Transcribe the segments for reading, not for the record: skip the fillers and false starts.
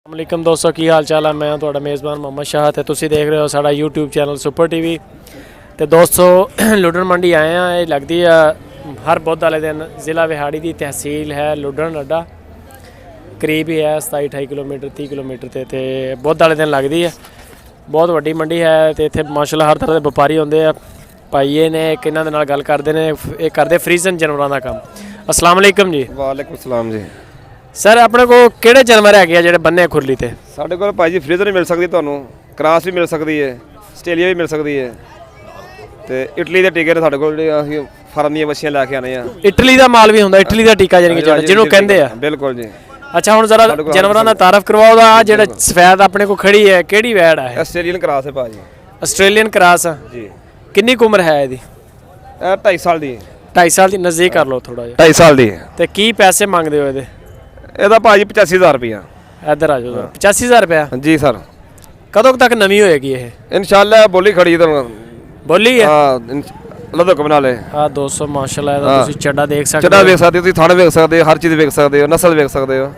अस्सलामुअलैकुम दोस्तों की हाल चाल है। मैं ਤੁਹਾਡਾ ਮੇਜ਼ਬਾਨ मोहम्मद शाह ਤੇ ਤੁਸੀਂ ਦੇਖ ਰਹੇ ਹੋ ਸਾਡਾ YouTube ਚੈਨਲ ਸੁਪਰ ਟੀਵੀ। ਤੇ ਦੋਸਤੋ ਲੁੱਡਣ ਮੰਡੀ ਆਏ ਆ। ਇਹ ਲੱਗਦੀ ਆ ਹਰ ਬੁੱਧ ਵਾਲੇ ਦਿਨ। ਜ਼ਿਲ੍ਹਾ ਵਿਹਾੜੀ ਦੀ ਤਹਿਸੀਲ ਹੈ ਲੁੱਡਣ ਅੱਡਾ। ਕਰੀਬ ਹੀ ਹੈ 27-28 ਕਿਲੋਮੀਟਰ 30 ਕਿਲੋਮੀਟਰ ਤੇ ਬੁੱਧ ਵਾਲੇ ਦਿਨ ਲੱਗਦੀ ਹੈ। ਬਹੁਤ ਵੱਡੀ ਮੰਡੀ ਹੈ ਤੇ ਇੱਥੇ ਮਾਸ਼ਾਅੱਲਾ ਹਰ ਤਰ੍ਹਾਂ ਦੇ ਵਪਾਰੀ ਹੁੰਦੇ ਆ। ਭਾਈਏ ਨੇ ਇੱਕ ਇਹਨਾਂ ਦੇ ਨਾਲ ਗੱਲ ਕਰਦੇ ਨੇ। ਇਹ ਕਰਦੇ ਫਰੀਜ਼ਨ ਜਾਨਵਰਾਂ ਦਾ ਕੰਮ। अस्सलाम वालेकुम जी। वालेकुम सलाम जी। सर अपने को ਕਿਹੜੇ ਜਾਨਵਰ ਹੈਗੇ ਆ ਜਿਹੜੇ ਬੰਨੇ ਖੁਰਲੀ ਤੇ? ਸਾਡੇ ਕੋਲ ਭਾਈ ਜੀ ਫਰੀਜ਼ਰ ਵੀ ਮਿਲ ਸਕਦੀ ਤੁਹਾਨੂੰ, ਕ੍ਰਾਸ ਵੀ ਮਿਲ ਸਕਦੀ ਹੈ, ਆਸਟ੍ਰੇਲੀਆ ਵੀ ਮਿਲ ਸਕਦੀ ਹੈ ਤੇ ਇਟਲੀ ਦੇ ਟੀਕੇ ਨੇ ਸਾਡੇ ਕੋਲ ਜਿਹੜੇ ਅਸੀਂ ਫਾਰਮ ਦੀਆਂ ਵੱਛੀਆਂ ਲੈ ਕੇ ਆਨੇ ਆ। ਇਟਲੀ ਦਾ ਮਾਲ ਵੀ ਹੁੰਦਾ, ਇਟਲੀ ਦਾ ਟੀਕਾ ਜਿਹਨੂੰ ਕਹਿੰਦੇ ਆ। ਬਿਲਕੁਲ ਜੀ। ਅੱਛਾ ਹੁਣ ਜ਼ਰਾ ਜਾਨਵਰਾਂ ਦਾ ਤਾਰਫ ਕਰਵਾਓ ਦਾ। ਆ ਜਿਹੜਾ ਸਫੈਦ ਆਪਣੇ ਕੋ ਖੜੀ ਹੈ ਕਿਹੜੀ ਵੈੜ ਹੈ? ਆਸਟ੍ਰੇਲੀਅਨ ਕ੍ਰਾਸ ਹੈ ਭਾਜੀ। ਆਸਟ੍ਰੇਲੀਅਨ ਕ੍ਰਾਸ ਜੀ। ਕਿੰਨੀ ਕੁ ਉਮਰ ਹੈ ਇਹਦੀ? ਇਹ 2.5 ਸਾਲ ਦੀ ਹੈ। 2.5 ਸਾਲ ਦੀ ਨਜ਼ਦੀਕ ਕਰ ਲਓ ਥੋੜਾ ਜਿਹਾ। 2.5 ਸਾਲ ਦੀ ਹੈ। ਤੇ ਕੀ ਪੈਸੇ ਮੰਗਦੇ ਹੋ ਇਹਦੇ? ਇਹਦਾ ਭਾਜੀ 85,000 ਰੁਪਇਆ। ਇੱਧਰ ਆ ਜਾਓ। 85,000 ਰੁਪਇਆ? ਜੀ ਸਰ। ਕਦੋਂ ਤੱਕ ਨਵੀਂ ਹੋਏਗੀ ਇਹ? ਇਨਸ਼ਾਅੱਲਾ ਬੋਲੀ ਖੜੀ ਤੁਹਾਨੂੰ। ਬੋਲੀ ਹੈ? ਹਾਂ ਲਦਕ ਬਣਾ ਲੈ। ਆ 200 ਮਾਸ਼ਾਅੱਲਾ ਇਹਦਾ ਤੁਸੀਂ ਚੱਡਾ ਦੇਖ ਸਕਦੇ ਹੋ। ਚੱਡਾ ਵੇਖ ਸਕਦੇ ਹੋ ਤੁਸੀਂ, ਥਣ ਵੇਖ ਸਕਦੇ ਹੋ, ਹਰ ਚੀਜ਼ ਵੇਖ ਸਕਦੇ ਹੋ, ਨਸਲ ਵੇਖ ਸਕਦੇ ਹੋ,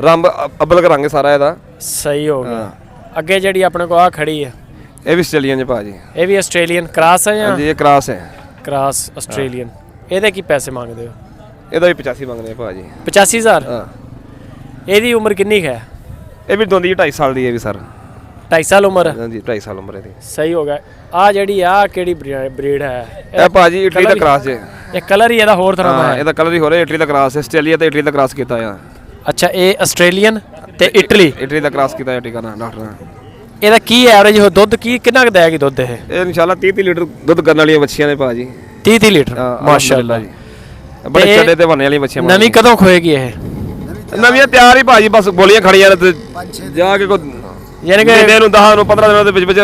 ਰੰਗ ਅਬਲਕ ਰੰਗ ਸਾਰਾ ਇਹਦਾ ਸਹੀ ਹੋ ਗਿਆ। ਅੱਗੇ ਜਿਹੜੀ ਆਪਣੇ ਕੋ ਆ ਖੜੀ ਹੈ ਇਹ ਵੀ ਆਸਟ੍ਰੇਲੀਅਨ ਜੀ ਭਾਜੀ। ਇਹ ਵੀ ਆਸਟ੍ਰੇਲੀਅਨ ਕ੍ਰਾਸ ਹੈ ਜਾਂ? ਜੀ ਇਹ ਕ੍ਰਾਸ ਹੈ। Cross Australian. ਇਹਦੇ ਕੀ ਪੈਸੇ ਮੰਗਦੇ ਹੋ? ਇਹਦਾ ਵੀ 85 ਮੰਗਦੇ ਆ ਭਾਜੀ। 85,000? ਹਾਂ। ਇਹਦੀ ਉਮਰ ਕਿੰਨੀ ਹੈ? ਇਹ ਵੀ ਦੋਂਦੀ 2.5 ਸਾਲ ਦੀ ਹੈ ਵੀ ਸਰ। 2.5 ਸਾਲ ਉਮਰ? ਹਾਂਜੀ 2.5 ਸਾਲ ਉਮਰ ਇਹਦੀ। ਸਹੀ ਹੋ ਗਿਆ। ਆ ਜਿਹੜੀ ਆ ਕਿਹੜੀ ਬਰੀਡ ਹੈ? ਇਹ ਭਾਜੀ ਇਟਲੀ ਦਾ ਕ੍ਰਾਸ ਹੈ। ਇਹ ਕਲਰ ਹੀ ਇਹਦਾ ਹੋਰ ਤਰ੍ਹਾਂ ਦਾ ਹੈ। ਇਹਦਾ ਕਲਰ ਹੀ ਹੋ ਰਿਹਾ ਇਟਲੀ ਦਾ ਕ੍ਰਾਸ ਹੈ। ਆਸਟ੍ਰੇਲੀਆ ਤੇ ਇਟਲੀ ਦਾ ਕ੍ਰਾਸ ਕੀਤਾ ਆ। ਅੱਛਾ ਇਹ ਆਸਟ੍ਰੇਲੀਅਨ ਤੇ ਇਟਲੀ ਦਾ ਕ੍ਰਾਸ ਕੀਤਾ ਹੈ ਟੀਕਾ ਨਾਲ ਡਾਕਟਰ ਨੇ। ਇਹਦਾ ਕੀ ਐਵਰੇਜ ਹੋ ਦੁੱਧ ਕਿੰਨਾ ਕੁ ਦੇਗੀ ਦੁੱਧ ਇਹ? ਇਹ ਇਨਸ਼ਾਅੱਲਾ 30 ਲੀਟਰ ਦੁੱਧ ਕਰਨ ਵਾਲੀਆਂ ਬੱਚੀਆਂ ਨੇ ਭਾਜੀ। 30 ਲੀਟਰ ਮਾਸ਼ਾਅੱਲਾ ਜੀ। ਬੜੇ ਚੱਡੇ ਤੇ ਬਣਨੇ ਵਾਲੀਆਂ ਬੱਚੀਆਂ। ਨਵੀਂ ਕਦੋਂ ਖੋਏਗੀ ਇਹ? ਨਵੀਆਂ ਤਿਆਰ ਹੀ ਭਾਜੀ, ਬਸ ਬੋਲੀਆਂ ਖੜੀਆਂ ਨੇ ਜਾ ਕੇ ਯਾਨੀ ਕਿ ਦਿਨ ਨੂੰ 10 ਨੂੰ 15 ਦਿਨਾਂ ਦੇ ਵਿੱਚ ਵਿੱਚ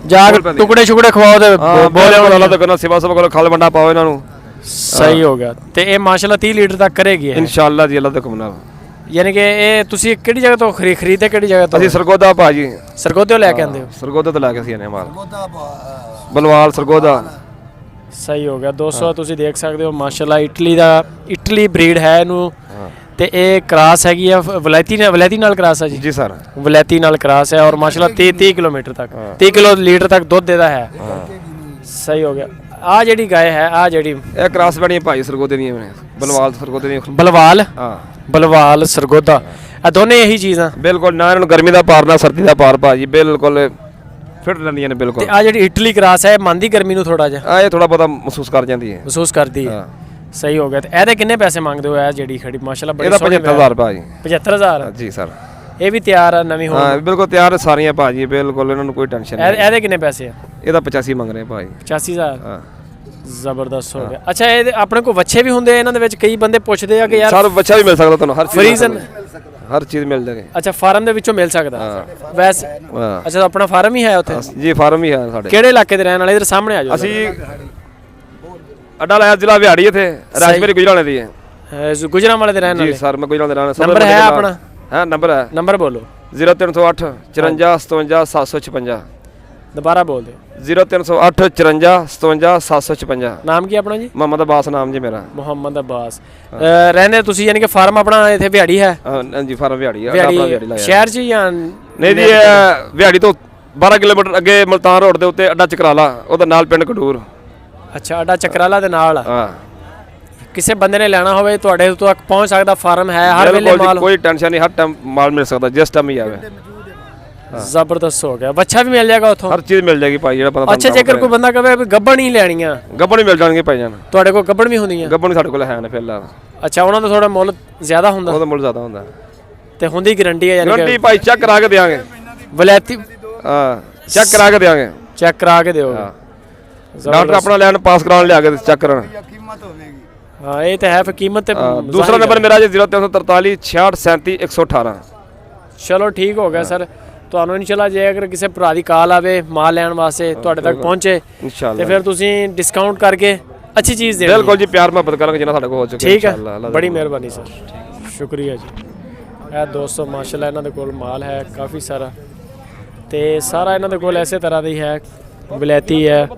ਜਾ ਕੇ ਟੁਕੜੇ ਛੁਕੜੇ ਖਵਾਓ ਤੇ ਬੋਲੇ ਵਾਲਾ ਤਾਂ ਕਰਨਾ ਸਿਵਾ ਸਭ ਕੋਲ ਖਲ ਵੰਡਾ ਪਾਓ ਇਹਨਾਂ ਨੂੰ। ਸਹੀ ਹੋ ਗਿਆ। ਤੇ ਇਹ ਮਾਸ਼ਾਅੱਲਾ 30 ਲੀਟਰ ਤੱਕ ਕਰੇਗੀ ਇਨਸ਼ਾਅੱਲਾ ਜੀ। ਅੱਲਾਹ ਦਾ ਹੁਕਮ ਨਾਲ। ਯਾਨੀ ਕਿ ਇਹ ਤੁਸੀਂ ਕਿਹੜੀ ਜਗ੍ਹਾ ਤੋਂ ਖਰੀਦੇ? ਕਿਹੜੀ ਜਗ੍ਹਾ ਤੋਂ? ਅਸੀਂ ਸਰਗੋਦਾ ਭਾਜੀ। ਸਰਗੋਦਿਓ ਲੈ ਕੇ ਆਂਦੇ ਹੋ? ਸਰਗੋਦਾ ਤੋਂ ਲੈ ਕੇ ਅਸੀਂ ਆਨੇ ਮਾਲ। ਬਲਵਾਲ ਸਰਗੋਦਾ। ਸਹੀ ਹੋ ਗਿਆ। 200 ਤੁਸੀਂ ਦੇਖ ਸਕਦੇ ਹੋ ਮਾਸ਼ਾਅੱਲਾ ਇਟਲੀ ਬਰੀਡ ਹੈ ਇਹਨੂੰ। ਤੇ ਇਹ ਕ੍ਰਾਸ ਹੈਗੀ ਆ ਵਲੈਤੀ ਨਾਲ ਕ੍ਰਾਸ ਹੈ ਜੀ। ਜੀ ਸਰ। ਵਲੈਤੀ ਨਾਲ ਕ੍ਰਾਸ ਹੈ ਔਰ ਮਾਸ਼ਾਅੱਲਾ 30 ਕਿਲੋਮੀਟਰ ਤੱਕ 30 ਕਿਲੋ ਲੀਟਰ ਤੱਕ ਦੁੱਧ ਦੇਦਾ ਹੈ। ਸਹੀ ਹੋ ਗਿਆ। ਆ ਜਿਹੜੀ ਗਾय ਹੈ ਆ ਜਿਹੜੀ ਇਹ ਕ੍ਰਾਸ ਬਣੀ ਭਾਈ ਸਰਗੋਦੇ ਦੀਆਂ ਬਲਵਾਲ ਸਰਗੋਦੇ ਦੀਆਂ। ਬਲਵਾਲ? ਹਾਂ ਬਲਵਾਲ ਸਰਗੋਦਾ ਇਹ ਦੋਨੇ ਇਹੀ ਚੀਜ਼ਾਂ? ਬਿਲਕੁਲ ਨਾ ਇਹਨਾਂ ਨੂੰ ਗਰਮੀ ਦਾ ਪਾਰ ਨਾ ਸਰਦੀ ਦਾ ਪਾਰ ਭਾਜੀ। ਬਿਲਕੁਲ ਫਿੱਟ ਰਹਿੰਦੀਆਂ ਨੇ ਬਿਲਕੁਲ। ਤੇ ਆ ਜਿਹੜੀ ਇਟਲੀ ਕ੍ਰਾਸ ਹੈ ਮੰਨਦੀ ਗਰਮੀ ਨੂੰ ਥੋੜਾ ਜਿਹਾ? ਆ ਇਹ ਥੋੜਾ ਬਹੁਤਾ ਮਹਿਸੂਸ ਕਰ ਜਾਂਦੀ ਹੈ। ਮਹਿਸੂਸ ਕਰਦੀ ਹੈ। ਸਹੀ ਹੋ ਗਿਆ। ਤੇ ਇਹਦੇ ਕਿੰਨੇ ਪੈਸੇ ਮੰਗਦੇ ਹੋ? ਇਹ ਜਿਹੜੀ ਖੜੀ ਮਾਸ਼ਾਅੱਲਾ ਬੜੀ ਸੋਹਣੀ। ਇਹਦਾ 75,000 ਭਾਜੀ। 75,000? ਜੀ ਸਰ। ਇਹ ਵੀ ਤਿਆਰ ਹੈ ਨਵੀਂ ਹੋਣ? ਹਾਂ ਬਿਲਕੁਲ ਤਿਆਰ ਸਾਰੀਆਂ ਭਾਜੀ। ਬਿਲਕੁਲ ਇਹਨਾਂ ਨੂੰ ਕੋਈ ਟੈਨਸ਼ਨ ਨਹੀਂ। ਇਹਦੇ ਕਿੰਨੇ ਪੈਸੇ ਆ? ਇਹਦਾ 85 ਮੰਗ ਰਹੇ ਭਾਜੀ। 85,000? ਹਾਂ ਜ਼ਬਰਦਸਤ ਹੋ ਗਿਆ। ਅੱਛਾ ਇਹ ਆਪਣੇ ਕੋਲ ਵੱਛੇ ਵੀ ਹੁੰਦੇ ਇਹਨਾਂ ਦੇ ਵਿੱਚ? ਕਈ ਬੰਦੇ ਪੁੱਛਦੇ ਆ ਕਿ ਯਾਰ ਸਰ ਬੱਚਾ ਵੀ ਮਿਲ ਸਕਦਾ ਤੁਹਾਨੂੰ, ਹਰ ਚੀਜ਼ ਫਰੀਜ਼ਨ ਹਰ ਚੀਜ਼ ਮਿਲ ਜਾਏਗੀ। ਅੱਛਾ ਫਾਰਮ ਦੇ ਵਿੱਚੋਂ ਮਿਲ ਸਕਦਾ ਵੈਸੇ? ਅੱਛਾ ਆਪਣਾ ਫਾਰਮ ਹੀ ਹੈ ਉੱਥੇ? ਜੀ ਫਾਰਮ ਹੀ ਹੈ ਸਾਡੇ। ਕਿਹੜੇ ਇਲਾਕੇ ਦੇ ਰਹਿਣ ਵਾਲੇ? ਇਧਰ ਸਾਹਮਣੇ ਆ ਜਾਓ। ਅਸੀਂ ਅੱਡਾ ਲਾਇਆ ਜ਼ਿਲ੍ਹਾ ਵਿਹਾੜੀ ਇੱਥੇ ਰਾਜਪੁਰੀ ਗੁਜਰਾਣੇ ਦੀ ਹੈ। ਗੁਜਰਾਂਵਾਲੇ ਦੇ ਰਹਿਣ ਵਾਲੇ? ਜੀ ਸਰ ਮੈਂ ਗੁਜਰਾਣੇ ਦਾ ਰਹਿਣ। ਨੰਬਰ ਹੈ ਆਪਣਾ? ਹਾਂ ਨੰਬਰ ਹੈ। ਨੰਬਰ ਬੋਲੋ। 0308 54 57 756। ਦੁਬਾਰਾ ਬੋਲ ਦਿਓ। 0308 54 57 756। ਨਾਮ ਕੀ ਆਪਣਾ ਜੀ? ਮੁਹੰਮਦ ਅਬਾਸ ਨਾਮ ਜੀ ਮੇਰਾ। ਮੁਹੰਮਦ ਅਬਾਸ। ਰਹਿੰਦੇ ਤੁਸੀਂ ਯਾਨੀ ਕਿ ਫਾਰਮ ਆਪਣਾ ਇੱਥੇ ਵਿਹਾੜੀ ਹੈ? ਹਾਂਜੀ ਫਾਰਮ ਵਿਹਾੜੀ ਹੈ। ਵਿਹਾੜੀ ਸ਼ਹਿਰ 'ਚ ਜਾਂ? ਨਹੀਂ ਜੀ ਵਿਹਾੜੀ ਤੋਂ 12 ਕਿਲੋਮੀਟਰ ਅੱਗੇ ਮਲਤਾਨ ਰੋਡ ਦੇ ਉੱਤੇ ਅੱਡਾ ਚਕਰਾਲਾ, ਉਹਦਾ ਨਾਲ ਪਿੰਡ ਕਡੂਰ। ਅੱਛਾ ਅੱਡਾ ਚਕਰਾਲਾ ਦੇ ਨਾਲ। ਹਾਂ ਕਿਸੇ ਬੰਦੇ ਨੇ ਲੈਣਾ ਹੋਵੇ ਤੁਹਾਡੇ ਤੱਕ ਪਹੁੰਚ ਸਕਦਾ? ਫਾਰਮ ਹੈ ਹਰ ਵੇਲੇ ਮਾਲ? ਕੋਈ ਟੈਨਸ਼ਨ ਨਹੀਂ, ਹਰ ਟਾਈਮ ਮਾਲ ਮਿਲ ਸਕਦਾ ਜਿਸ ਟਾਈਮ ਹੀ ਆਵੇ। ਜ਼ਬਰਦਸਤ ਹੋ ਗਿਆ। ਬੱਚਾ ਵੀ ਮਿਲ ਜਾਏਗਾ ਉੱਥੋਂ? ਹਰ ਚੀਜ਼ ਮਿਲ ਜਾਏਗੀ ਭਾਈ ਜਿਹੜਾ ਬੰਦਾ। ਅੱਛਾ ਜੇਕਰ ਕੋਈ ਬੰਦਾ ਕਹੇ ਵੀ ਗੱਬਣ ਹੀ ਲੈਣੀਆਂ? ਗੱਬਣ ਹੀ ਮਿਲ ਜਾਣਗੇ ਭਾਈ ਜਾਨ। ਤੁਹਾਡੇ ਕੋਲ ਗੱਬਣ ਵੀ ਹੁੰਦੀਆਂ? ਗੱਬਣ ਸਾਡੇ ਕੋਲ ਹੈ ਨੇ ਫਿਲਹਾਲ। ਅੱਛਾ ਉਹਨਾਂ ਦਾ ਥੋੜਾ ਮੁੱਲ ਜ਼ਿਆਦਾ ਹੁੰਦਾ? ਉਹਦਾ ਮੁੱਲ ਜ਼ਿਆਦਾ ਹੁੰਦਾ ਤੇ ਹੁੰਦੀ ਗਾਰੰਟੀ ਹੈ ਯਾਨੀ ਗਾਰੰਟੀ ਭਾਈ ਚੈੱਕ ਕਰਾ ਕੇ ਦੇਵਾਂਗੇ। ਵਲੈਤੀ? ਹਾਂ ਚੈੱਕ ਕਰਾ ਕੇ ਦੇਵਾਂਗੇ। ਚੈੱਕ ਕਰਾ ਕੇ ਦਿਓਗੇ? ਡਾਕਟਰ ਆਪਣਾ ਲੈਣ ਪਾਸ ਕਰਾਉਣ ਲਿਆ ਕੇ ਚੈੱਕ ਕਰਨ। ਹਾਂ ਇਹ ਤਾਂ ਹੈ ਫਿਰ ਕੀਮਤ ਤੇ। ਦੂਸਰਾ ਨੰਬਰ ਮੇਰਾ ਜੀ 0343 66 37 118। ਚਲੋ ਠੀਕ ਹੋ ਗਿਆ ਸਰ। ਤੁਹਾਨੂੰ ਇਨਸ਼ਾਅੱਲਾ ਜੇ ਅਗਰ ਕਿਸੇ ਭਰਾ ਦੀ ਕਾਲ ਆਵੇ ਮਾਲ ਲੈਣ ਵਾਸਤੇ ਤੁਹਾਡੇ ਤੱਕ ਪਹੁੰਚੇ ਇਨਸ਼ਾਅੱਲਾ ਤੇ ਫਿਰ ਤੁਸੀਂ ਡਿਸਕਾਊਂਟ ਕਰਕੇ ਅੱਛੀ ਚੀਜ਼ ਦੇਣੀ। ਬਿਲਕੁਲ ਜੀ ਪਿਆਰ ਮੁਹੱਬਤ ਕਰਾਂਗੇ ਜਿੰਨਾ ਸਾਡੇ ਕੋਲ ਹੋ ਚੁੱਕੇ। ਠੀਕ ਹੈ ਬੜੀ ਮਿਹਰਬਾਨੀ ਸਰ, ਸ਼ੁਕਰੀਆ ਜੀ। ਇਹ ਦੋਸਤੋ ਮਾਸ਼ਾਅੱਲਾ ਇਹਨਾਂ ਦੇ ਕੋਲ ਮਾਲ ਹੈ ਕਾਫੀ ਸਾਰਾ ਤੇ ਸਾਰਾ ਇਹਨਾਂ ਦੇ ਕੋਲ ਐਸੇ ਤਰ੍ਹਾਂ ਦੀ ਹੈ। ਵਲੈਤੀ ਹੈ,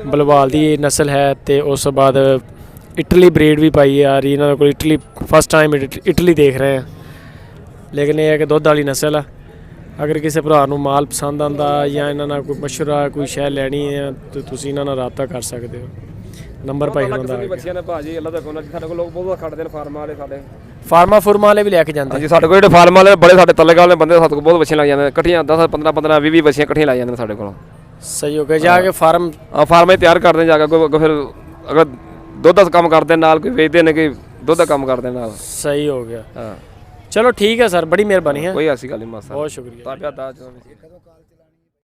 ਬਲਵਾਲ ਦੀ ਨਸਲ ਹੈ ਤੇ ਉਸ ਤੋਂ ਬਾਅਦ ਇਟਲੀ ਬਰੀਡ ਵੀ ਪਾਈ ਆ ਰਹੀ ਇਹਨਾਂ ਦੇ ਕੋਲ। ਇਟਲੀ ਫਸਟ ਟਾਈਮ ਇਟਲੀ ਦੇਖ ਰਹੇ ਹਾਂ ਲੇਕਿਨ ਇਹ ਹੈ ਕਿ ਦੁੱਧ ਵਾਲੀ ਨਸਲ ਆ। ਅਗਰ ਕਿਸੇ ਭਰਾ ਨੂੰ ਮਾਲ ਪਸੰਦ ਆਂਦਾ ਜਾਂ ਇਹਨਾਂ ਨਾਲ ਕੋਈ ਮਸ਼ਵਰਾ ਕੋਈ ਸ਼ੈ ਲੈਣੀ ਹੈ ਤਾਂ ਤੁਸੀਂ ਇਹਨਾਂ ਨਾਲ ਰਾਬਤਾ ਕਰ ਸਕਦੇ ਹੋ। ਨੰਬਰ ਭਾਈ ਉਹਨਾਂ ਦਾ ਬੱਚਿਆਂ ਨੇ ਭਾਜੀ ਅੱਲਾ ਦਾ ਕੋਲ ਸਾਡੇ ਕੋਲ ਲੋਕ ਬਹੁਤ ਖੜਦੇ ਨੇ ਫਾਰਮਾਂ ਵਾਲੇ ਸਾਡੇ ਫਾਰਮਾ ਫੁਰਮਾ ਵਾਲੇ ਵੀ ਲੈ ਕੇ ਜਾਂਦੇ। ਹਾਂਜੀ ਸਾਡੇ ਕੋਲ ਜਿਹੜੇ ਫਾਰਮ ਵਾਲੇ ਬੜੇ ਸਾਡੇ ਤਲਕ ਵਾਲੇ ਬੰਦੇ ਸਾਡੇ ਕੋਲ ਬਹੁਤ ਬੱਚੀਆਂ ਲੱਗ ਜਾਂਦੇ ਨੇ ਇਕੱਠੀਆਂ 10 15 15 20 ਬੱਚੀਆਂ ਇਕੱਠੀਆਂ ਲੱਗ ਜਾਂਦੇ ਨੇ ਸਾਡੇ ਕੋਲ। ਸਹੀ ਹੋ ਗਿਆ। ਜਾ ਕੇ ਫਾਰਮ ਫਾਰਮ ਹੀ ਤਿਆਰ ਕਰਦੇ ਜਾ ਕੇ ਅੱਗੋਂ ਫਿਰ ਅਗਰ ਦੁੱਧ ਦਾ ਕੰਮ ਕਰਦੇ ਨਾਲ ਕੋਈ ਵੇਚਦੇ ਨੇ ਕਿ ਦੁੱਧ ਦਾ ਕੰਮ ਕਰਦੇ ਨਾਲ। ਸਹੀ ਹੋ ਗਿਆ। ਹਾਂ ਚਲੋ ਠੀਕ ਹੈ ਸਰ, ਬੜੀ ਮਿਹਰਬਾਨੀ ਹੈ। ਕੋਈ ਐਸੀ ਗੱਲ ਨਹੀਂ ਮਾਸਾ। ਬਹੁਤ ਸ਼ੁਕਰੀਆ। ਤਾਬਿਆ ਦਾ